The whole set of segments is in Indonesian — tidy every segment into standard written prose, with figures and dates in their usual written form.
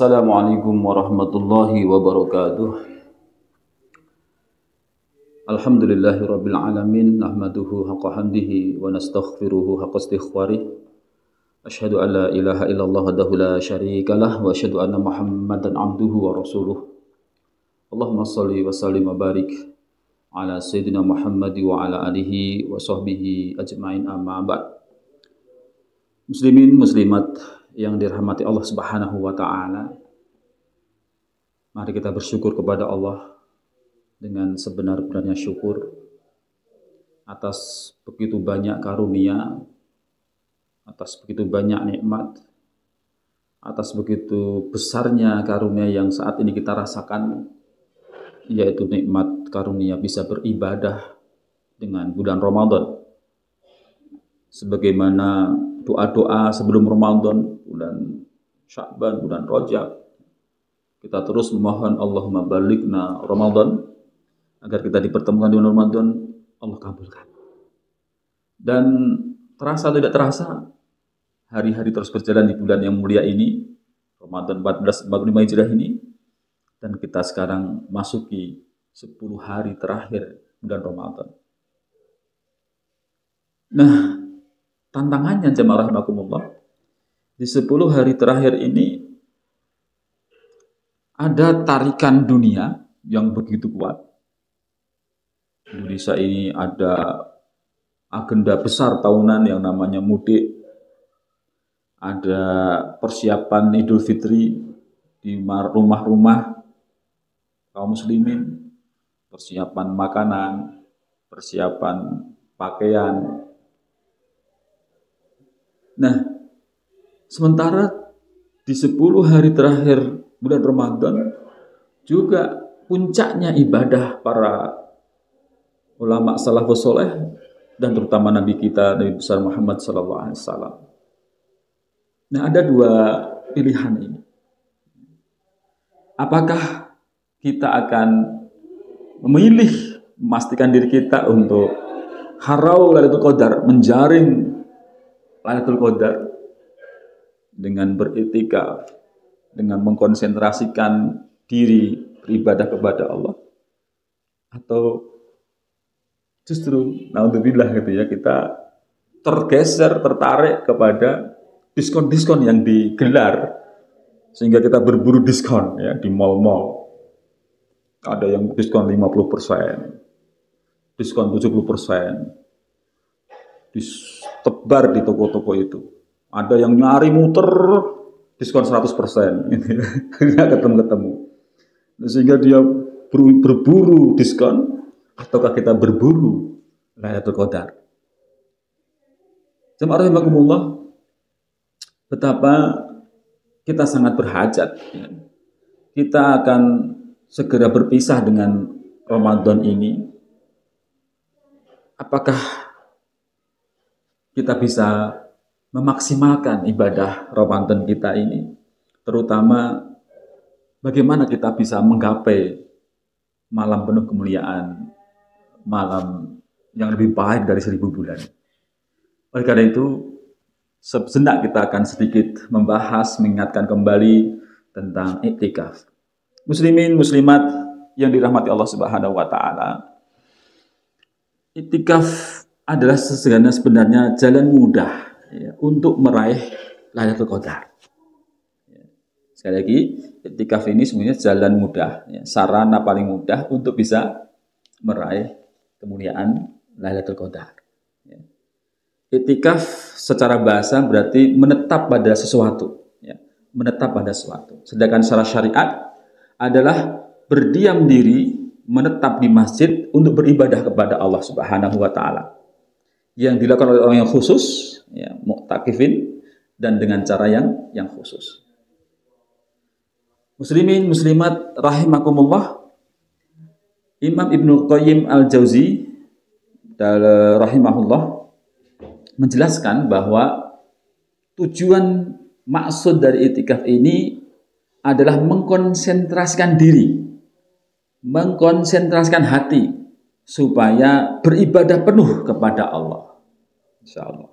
Assalamualaikum warahmatullahi wabarakatuh. Alhamdulillahirabbil alamin, nahmaduhu haqqa hamdihi wa nastaghfiruhu haqqa istighfarih. Asyhadu an la ilaha illallah wahdahu la syarikalah wa asyhadu anna Muhammadan abduhu wa rasuluh. Allahumma shalli wa sallim wa barik ala sayyidina Muhammad wa ala alihi wa sahbihi ajmain, amma ba'd. Muslimin muslimat yang dirahmati Allah Subhanahu wa taala, mari kita bersyukur kepada Allah dengan sebenar-benarnya syukur atas begitu banyak karunia, atas begitu banyak nikmat, atas begitu besarnya karunia yang saat ini kita rasakan, yaitu nikmat karunia bisa beribadah dengan bulan Ramadan. Sebagaimana doa-doa sebelum Ramadan, bulan Sya'ban, bulan Rajab, kita terus memohon Allahumma balighna Ramadan, agar kita dipertemukan di Ramadan, Allah kabulkan. Dan terasa tidak terasa, hari-hari terus berjalan di bulan yang mulia ini, Ramadan 1445 Hijriah ini, dan kita sekarang masuki 10 hari terakhir bulan Ramadan. Nah, tantangannya jemaah rahimakumullah, di 10 hari terakhir ini ada tarikan dunia yang begitu kuat. Indonesia ini ada agenda besar tahunan yang namanya mudik. Ada persiapan Idul Fitri di rumah-rumah kaum muslimin, persiapan makanan, persiapan pakaian. Nah, sementara di 10 hari terakhir bulan Ramadan juga puncaknya ibadah para ulama salafus soleh dan terutama Nabi kita, Nabi besar Muhammad SAW. Nah, ada dua pilihan ini. Apakah kita akan memilih memastikan diri kita untuk harau Lailatul Qadar, menjaring Lailatul Qadar dengan beriktikaf, dengan mengkonsentrasikan diri beribadah kepada Allah, atau justru naudzubillah gitu ya, kita tergeser, tertarik kepada diskon-diskon yang digelar sehingga kita berburu diskon ya di mal-mal. Ada yang diskon 50%, diskon 70%. Ditebar di toko-toko itu. Ada yang nyari muter diskon 100%. Nggak ketemu-ketemu. Sehingga dia berburu diskon, ataukah kita berburu Lailatul Qadar? Jemaah rahimakumullah, betapa kita sangat berhajat. Kita akan segera berpisah dengan Ramadan ini. Apakah kita bisa memaksimalkan ibadah Ramadan kita ini, terutama bagaimana kita bisa menggapai malam penuh kemuliaan, malam yang lebih baik dari 1000 bulan. Oleh karena itu, sejenak kita akan sedikit membahas, mengingatkan kembali tentang iktikaf. Muslimin, muslimat yang dirahmati Allah Subhanahu wa taala, iktikaf adalah sebenarnya jalan mudah ya, untuk meraih Lailatul Qadar. Ya. Sekali lagi, iktikaf ini sebenarnya jalan mudah, ya, sarana paling mudah untuk bisa meraih kemuliaan Lailatul Qadar. Ya. Iktikaf secara bahasa berarti menetap pada sesuatu, ya, menetap pada sesuatu. Sedangkan secara syariat adalah berdiam diri, menetap di masjid untuk beribadah kepada Allah Subhanahu wa taala, yang dilakukan oleh orang yang khusus, ya, mu'takifin, dan dengan cara yang khusus. Muslimin, muslimat rahimakumullah, Imam Ibnu Qayyim al-Jauzi rahimahullah menjelaskan bahwa tujuan maksud dari iktikaf ini adalah mengkonsentrasikan diri, mengkonsentrasikan hati supaya beribadah penuh kepada Allah. Insyaallah.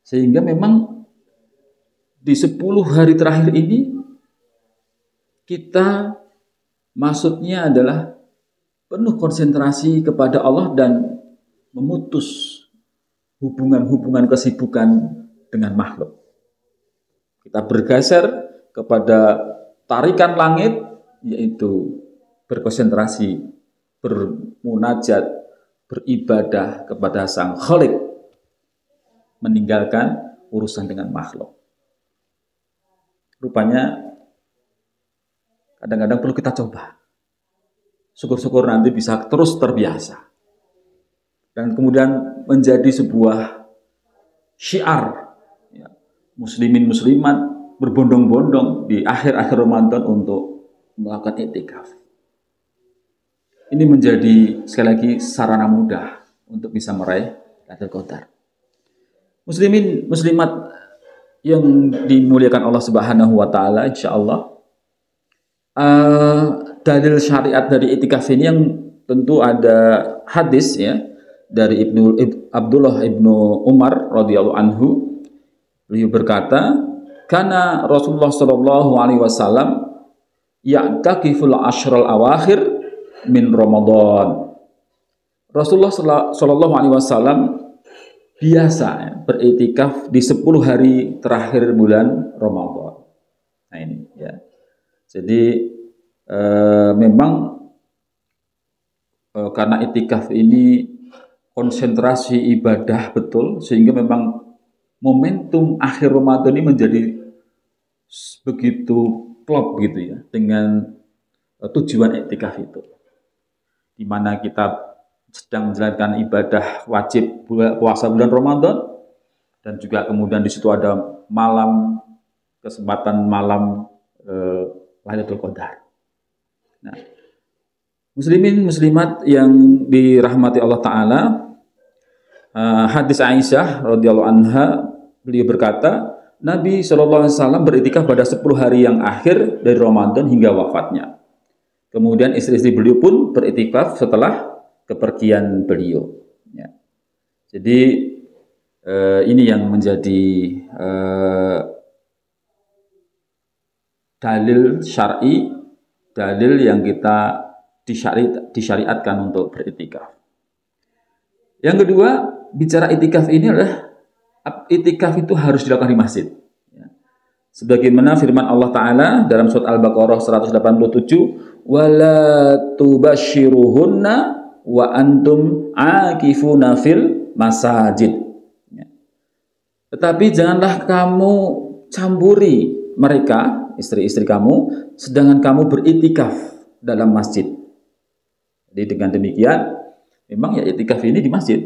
Sehingga memang di 10 hari terakhir ini kita maksudnya adalah penuh konsentrasi kepada Allah dan memutus hubungan-hubungan kesibukan dengan makhluk. Kita bergeser kepada tarikan langit, yaitu berkonsentrasi, bermunajat, beribadah kepada Sang Khalik, meninggalkan urusan dengan makhluk. Rupanya kadang-kadang perlu kita coba. Syukur-syukur nanti bisa terus terbiasa. Dan kemudian menjadi sebuah syiar, ya, muslimin muslimat berbondong-bondong di akhir-akhir Ramadan untuk melakukan i'tikaf. Ini menjadi sekali lagi sarana mudah untuk bisa meraih Lailatul Qadar. Muslimin muslimat yang dimuliakan Allah Subhanahu wa taala, insyaallah dalil syariat dari i'tikaf ini yang tentu ada hadis ya dari Abdullah ibnu Umar radhiyallahu anhu. Beliau berkata, "Kana Rasulullah sallallahu alaihi wasallam ya'takiful ashral awakhir min Ramadan." Rasulullah sallallahu alaihi wasallam biasa ya, beriktikaf di 10 hari terakhir bulan Ramadan. Nah ini ya. Jadi memang karena iktikaf ini konsentrasi ibadah betul, sehingga memang momentum akhir Ramadan ini menjadi begitu klop gitu ya dengan tujuan iktikaf itu, di mana kita sedang menjalankan ibadah wajib puasa bulan Ramadan, dan juga kemudian di situ ada malam, kesempatan malam Lailatul Qadar. Nah, muslimin muslimat yang dirahmati Allah Ta'ala, hadis Aisyah radhiyallahu anha, beliau berkata, Nabi SAW beriktikaf pada 10 hari yang akhir dari Ramadan hingga wafatnya. Kemudian istri-istri beliau pun beriktikaf setelah kepergian beliau. Ya. Jadi ini yang menjadi dalil syar'i, dalil yang kita disyariatkan untuk beriktikaf. Yang kedua, bicara iktikaf ini adalah iktikaf itu harus dilakukan di masjid. Ya. Sebagaimana firman Allah Ta'ala dalam surat Al-Baqarah 187, "Wala tubashiruhunna wa antum akifuna fil masajid." Ya. Tetapi janganlah kamu campuri mereka, istri-istri kamu, sedangkan kamu beriktikaf dalam masjid. Jadi dengan demikian, memang ya iktikaf ini di masjid.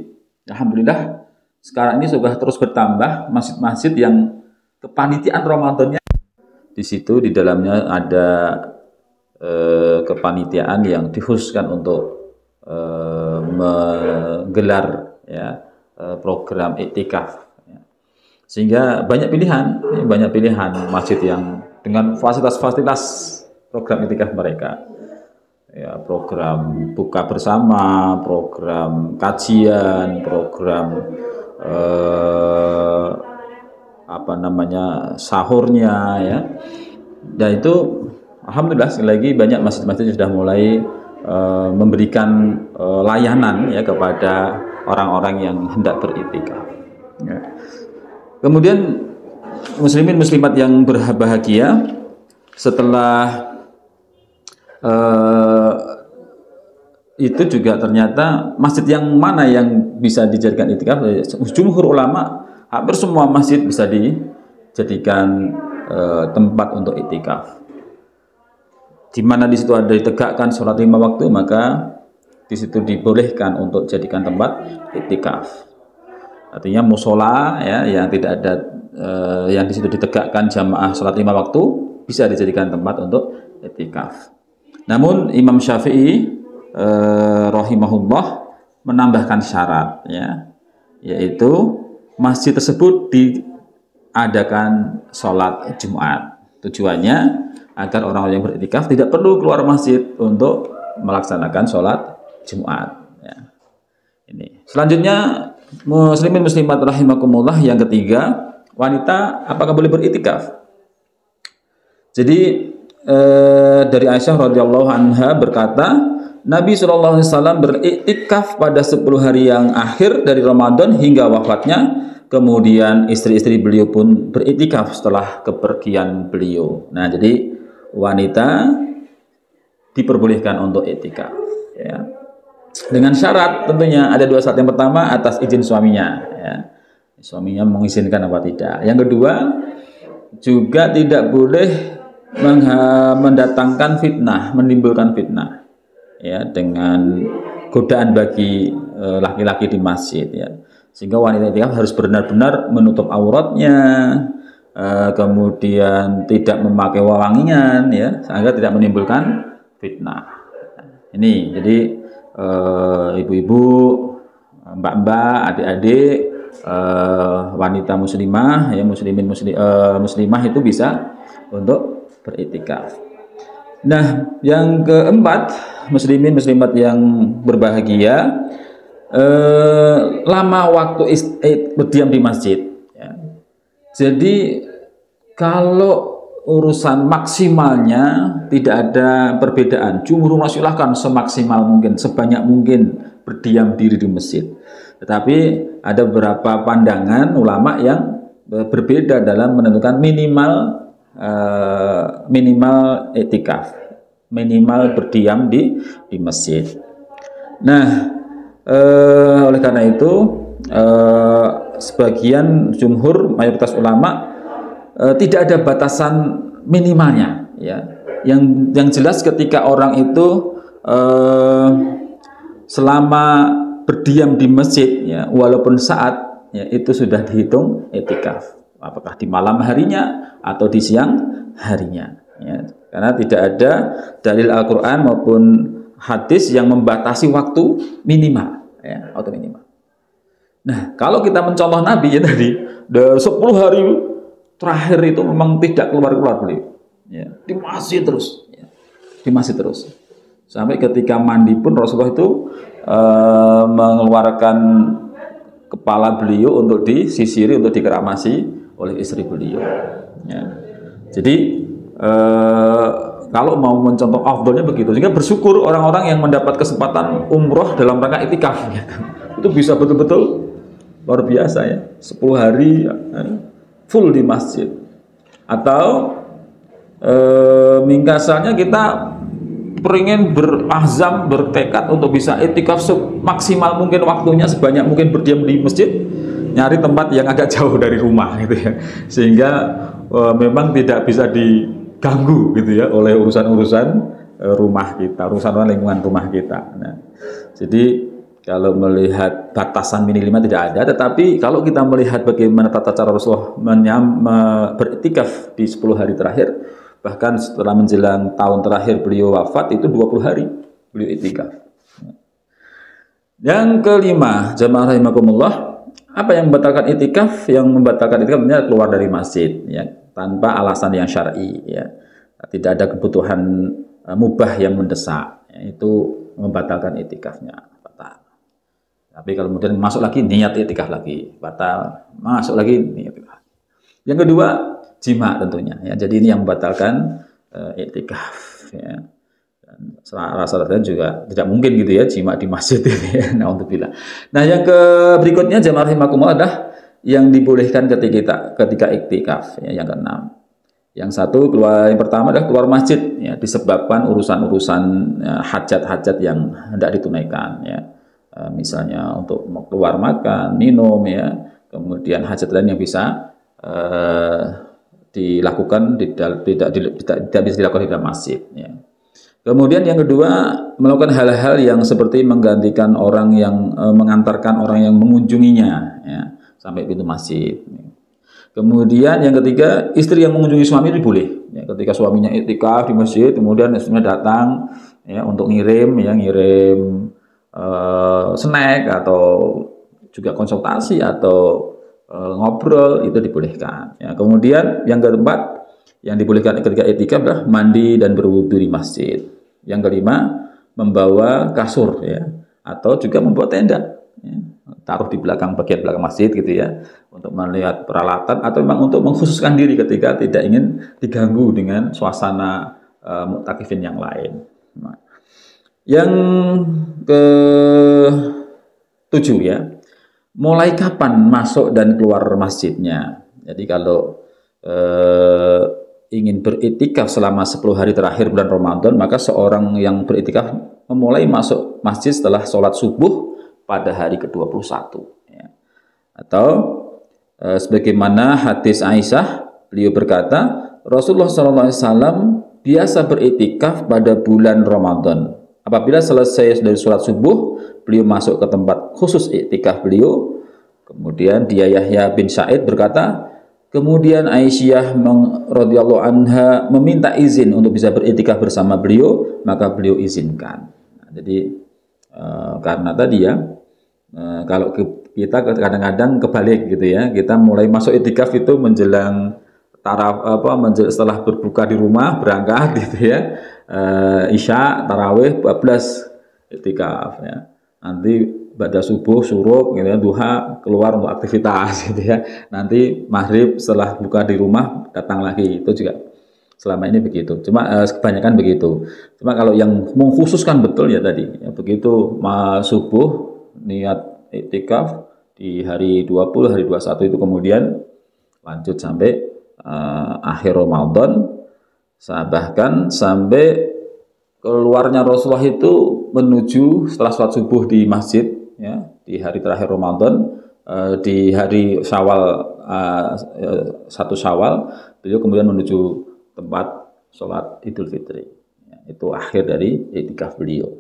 Alhamdulillah, sekarang ini sudah terus bertambah masjid-masjid yang kepanitiaan Ramadannya. Di situ di dalamnya ada kepanitiaan yang dikhususkan untuk menggelar ya, program iktikaf. Ya. Sehingga banyak pilihan masjid yang dengan fasilitas-fasilitas program iktikaf mereka. Ya, program buka bersama, program kajian, program sahurnya ya. Dan itu alhamdulillah sekali lagi banyak masjid-masjid sudah mulai memberikan layanan ya kepada orang-orang yang hendak beriktikaf. Ya. Kemudian muslimin muslimat yang berbahagia, setelah itu juga ternyata masjid yang mana yang bisa dijadikan iktikaf, jumhur ulama hampir semua masjid bisa dijadikan tempat untuk iktikaf. Di mana di situ ada ditegakkan sholat 5 waktu, maka di situ dibolehkan untuk jadikan tempat iktikaf. Artinya musola ya yang tidak ada yang di situ ditegakkan jamaah sholat 5 waktu bisa dijadikan tempat untuk iktikaf. Namun Imam Syafi'i rahimahullah menambahkan syarat ya, yaitu masjid tersebut diadakan sholat Jumat. Tujuannya agar orang yang beriktikaf tidak perlu keluar masjid untuk melaksanakan sholat Jumat. Ya. Ini. Selanjutnya muslimin muslimat rahimakumullah, yang ketiga, wanita apakah boleh beriktikaf? Jadi dari Aisyah radhiyallahu anha berkata, Nabi SAW beriktikaf pada 10 hari yang akhir dari Ramadan hingga wafatnya. Kemudian istri-istri beliau pun beriktikaf setelah kepergian beliau. Nah, jadi wanita diperbolehkan untuk iktikaf. Ya. Dengan syarat tentunya ada 2 syarat. Yang pertama atas izin suaminya. Ya. Suaminya mengizinkan apa tidak. Yang kedua juga tidak boleh mendatangkan fitnah, menimbulkan fitnah. Ya, dengan godaan bagi laki-laki di masjid. Ya. Sehingga wanita iktikaf harus benar-benar menutup auratnya, kemudian tidak memakai wewangian, ya, agar tidak menimbulkan fitnah. Ini jadi ibu-ibu, mbak-mbak, adik-adik, wanita muslimah, ya, muslimah itu bisa untuk beriktikaf. Nah, yang keempat, muslimin muslimat yang berbahagia, lama waktu berdiam di masjid. Ya. Jadi kalau urusan maksimalnya tidak ada perbedaan. Jumhur silahkan semaksimal mungkin, sebanyak mungkin berdiam diri di masjid. Tetapi ada beberapa pandangan ulama yang berbeda dalam menentukan minimal iktikaf, minimal berdiam di masjid. Nah, oleh karena itu sebagian jumhur mayoritas ulama tidak ada batasan minimalnya, ya. Yang jelas ketika orang itu selama berdiam di masjid, ya, walaupun saat, ya, itu sudah dihitung iktikaf, apakah di malam harinya atau di siang harinya, ya. Karena tidak ada dalil Al-Quran maupun hadis yang membatasi waktu minimal. Ya, waktu minimal. Nah, kalau kita mencontoh Nabi ya tadi, 10 hari terakhir itu memang tidak keluar-keluar beliau. Ya, di masjid terus. Ya, di masjid terus. Sampai ketika mandi pun Rasulullah itu mengeluarkan kepala beliau untuk disisiri, untuk dikeramasi oleh istri beliau. Ya. Jadi kalau mau mencontoh afdolnya begitu, sehingga bersyukur orang-orang yang mendapat kesempatan umroh dalam rangka iktikaf, ya. Itu bisa betul-betul luar biasa, ya, 10 hari full di masjid. Atau mingkasalnya kita pengen berazam, bertekad untuk bisa iktikaf semaksimal mungkin waktunya, sebanyak mungkin berdiam di masjid, nyari tempat yang agak jauh dari rumah gitu, ya, sehingga memang tidak bisa diganggu gitu, ya, oleh urusan-urusan rumah kita, urusan lingkungan rumah kita. Nah, jadi kalau melihat batasan minimal tidak ada, tetapi kalau kita melihat bagaimana tata cara Rasulullah beriktikaf di 10 hari terakhir, bahkan setelah menjelang tahun terakhir beliau wafat itu 20 hari beliau iktikaf. Yang kelima, jamaah rahimakumullah, apa yang membatalkan iktikaf? Yang membatalkan iktikaf sebenarnya keluar dari masjid, ya, tanpa alasan yang syar'i, ya. Tidak ada kebutuhan mubah yang mendesak, ya, itu membatalkan iktikafnya, batal. Tapi kalau kemudian masuk lagi niat iktikaf lagi, batal. Masuk lagi niat iktikaf. Yang kedua, jima tentunya, ya. Jadi ini yang membatalkan iktikaf, ya. Rasa-rasanya juga tidak mungkin gitu, ya, jima di masjid ini, ya. Nah, yang berikutnya jamaah rahimakumullah adalah yang dibolehkan ketika iktikaf, ya, yang keenam. Yang yang pertama adalah keluar masjid, ya, disebabkan urusan-urusan hajat-hajat yang hendak ditunaikan, ya. Misalnya untuk keluar makan, minum, ya. Kemudian hajat lain yang bisa dilakukan tidak bisa dilakukan di dalam masjid, ya. Kemudian yang kedua, melakukan hal-hal yang seperti menggantikan orang yang mengantarkan orang yang mengunjunginya, ya, sampai pintu masjid. Kemudian yang ketiga, istri yang mengunjungi suami itu boleh, ya, ketika suaminya iktikaf di masjid, kemudian istrinya datang, ya, untuk ngirim snack atau juga konsultasi atau ngobrol, itu dibolehkan, ya. Kemudian yang keempat, yang dibolehkan ketika iktikaf adalah mandi dan berwudu di masjid. Yang kelima, membawa kasur, ya, atau juga membawa tenda, ya, taruh di bagian belakang masjid gitu, ya, untuk melihat peralatan atau memang untuk mengkhususkan diri ketika tidak ingin diganggu dengan suasana muktakifin yang lain. Nah, yang ke-7 ya, mulai kapan masuk dan keluar masjidnya. Jadi kalau ingin beriktikaf selama 10 hari terakhir bulan Ramadan, maka seorang yang beriktikaf memulai masuk masjid setelah sholat subuh pada hari ke-21 ya. Atau sebagaimana hadis Aisyah, beliau berkata, Rasulullah SAW biasa beriktikaf pada bulan Ramadan. Apabila selesai dari sholat subuh, beliau masuk ke tempat khusus iktikaf beliau. Kemudian dia Yahya bin Sa'id berkata, kemudian Aisyah radhiyallahu anha meminta izin untuk bisa beriktikaf bersama beliau, maka beliau izinkan. Nah, jadi karena tadi ya, kalau kita kadang-kadang kebalik gitu ya, kita mulai masuk iktikaf itu menjelang setelah berbuka di rumah berangkat gitu ya, Isya, tarawih, 14 iktikaf ya. Nanti pada subuh syuruk gitu ya, duha keluar untuk aktivitas gitu ya. Nanti maghrib setelah buka di rumah datang lagi. Itu juga selama ini begitu. Cuma kebanyakan begitu. Cuma kalau yang mengkhususkan betul ya tadi ya, begitu subuh niat iktikaf di hari 20, hari 21 itu kemudian lanjut sampai akhir Ramadan, bahkan sampai keluarnya Rasulullah itu menuju setelah sholat subuh di masjid ya, di hari terakhir Ramadan, di hari Syawal 1 Syawal beliau kemudian menuju tempat sholat Idul Fitri ya, itu akhir dari iktikaf beliau.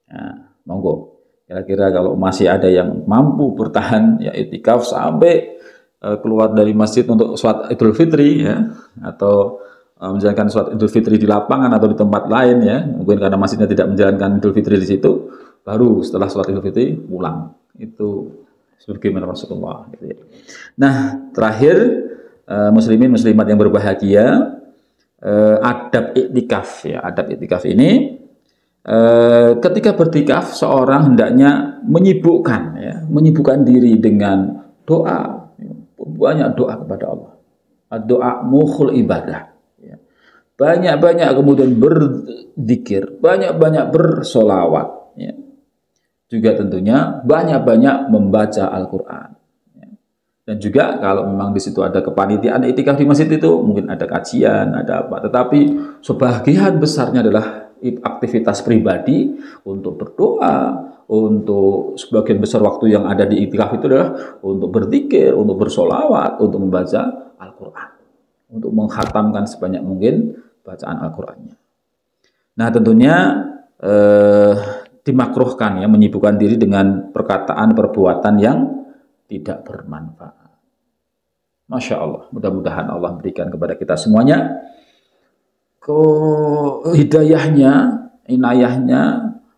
Nah, monggo kira-kira kalau masih ada yang mampu bertahan ya iktikaf sampai keluar dari masjid untuk sholat Idul Fitri ya, atau menjalankan sholat Idul Fitri di lapangan atau di tempat lain ya, mungkin karena masjidnya tidak menjalankan Idul Fitri di situ, baru setelah sholat Idul Fitri pulang. Itu sebagaimana Rasulullah gitu ya. Nah, terakhir muslimin muslimat yang berbahagia, adab iktikaf ya. Adab iktikaf ini ketika beriktikaf seorang hendaknya menyibukkan diri dengan doa, banyak doa kepada Allah. Doa mukhul ibadah. Banyak-banyak kemudian berzikir, banyak-banyak bersolawat ya. Juga tentunya banyak-banyak membaca Al-Quran ya. Dan juga kalau memang di situ ada kepanitiaan iktikaf di masjid itu mungkin ada kajian, ada apa, tetapi sebagian besarnya adalah aktivitas pribadi untuk berdoa, untuk sebagian besar waktu yang ada di iktikaf itu adalah untuk berzikir, untuk bersolawat, untuk membaca Al-Quran, untuk menghatamkan sebanyak mungkin bacaan Al-Qur'annya. Nah, tentunya dimakruhkan ya menyibukkan diri dengan perkataan perbuatan yang tidak bermanfaat. Masya Allah, mudah-mudahan Allah berikan kepada kita semuanya hidayahnya, inayahnya,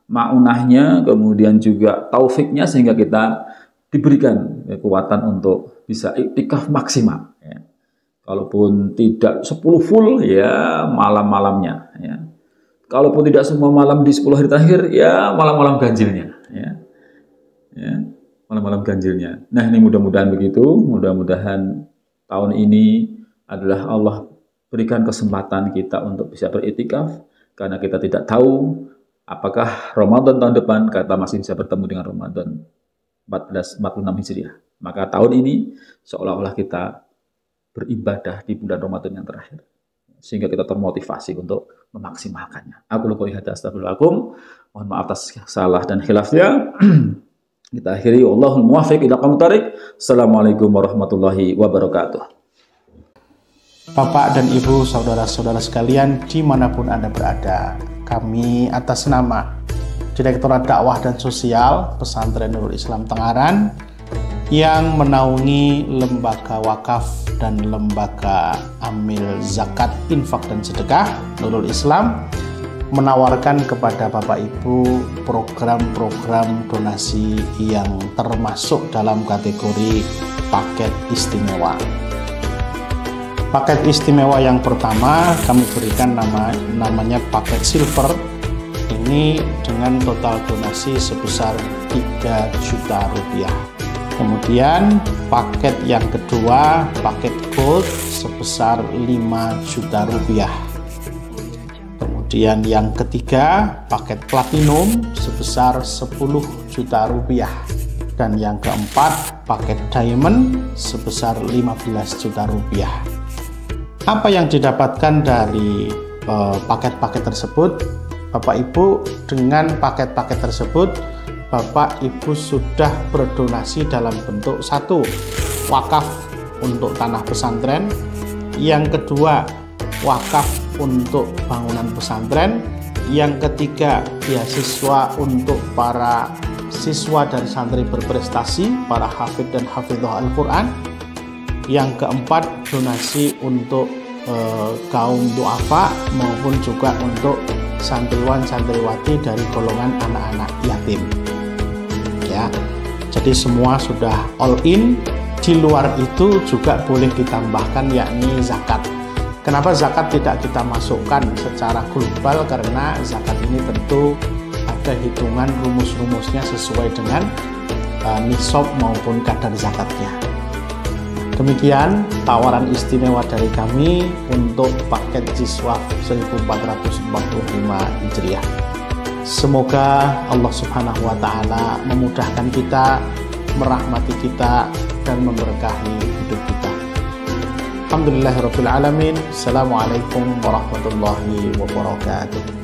ma'unahnya, kemudian juga taufiknya sehingga kita diberikan kekuatan untuk bisa iktikaf maksimal ya. Kalaupun tidak 10 full ya malam-malamnya ya. Kalaupun tidak semua malam di 10 hari terakhir ya malam-malam ganjilnya ya. Ya, malam-malam ganjilnya. Nah, ini mudah-mudahan begitu. Mudah-mudahan tahun ini adalah Allah berikan kesempatan kita untuk bisa beriktikaf karena kita tidak tahu apakah Ramadan tahun depan kita masih bisa bertemu dengan Ramadan 1446 Hijriah. Maka tahun ini seolah-olah kita beribadah di bulan Ramadan yang terakhir, sehingga kita termotivasi untuk memaksimalkannya. Aku lupa hadza astagfirullahaladzim. Mohon maaf atas salah dan khilafnya. Kita akhiri. Allahul muwaffiq ila aqwamit thoriq. Assalamualaikum warahmatullahi wabarakatuh. Bapak dan Ibu, saudara-saudara sekalian dimanapun Anda berada, kami atas nama Direktorat Dakwah dan Sosial Pesantren Nurul Islam Tengaran yang menaungi lembaga wakaf dan lembaga amil zakat, infak dan sedekah Nurul Islam menawarkan kepada Bapak Ibu program-program donasi yang termasuk dalam kategori paket istimewa. Paket istimewa yang pertama kami berikan namanya paket silver. Ini dengan total donasi sebesar 3 juta rupiah. Kemudian paket yang kedua, paket gold sebesar 5 juta rupiah. Kemudian yang ketiga, paket platinum sebesar 10 juta rupiah. Dan yang keempat, paket diamond sebesar 15 juta rupiah. Apa yang didapatkan dari paket-paket tersebut? Bapak Ibu, dengan paket-paket tersebut Bapak Ibu sudah berdonasi dalam bentuk satu, wakaf untuk tanah pesantren. Yang kedua, wakaf untuk bangunan pesantren. Yang ketiga, beasiswa untuk para siswa dan santri berprestasi, para hafid dan hafidhah Al-Quran. Yang keempat, donasi untuk kaum duafa maupun juga untuk santriwan santriwati dari golongan anak-anak yatim. Ya, jadi semua sudah all in. Di luar itu juga boleh ditambahkan yakni zakat. Kenapa zakat tidak kita masukkan secara global? Karena zakat ini tentu ada hitungan rumus-rumusnya sesuai dengan nisab maupun kadar zakatnya. Demikian tawaran istimewa dari kami untuk paket Jiswaf 1445 Hijriah. Semoga Allah Subhanahu wa Ta'ala memudahkan kita, merahmati kita, dan memberkahi hidup kita. Alhamdulillahirabbil alamin. Assalamualaikum warahmatullahi wabarakatuh.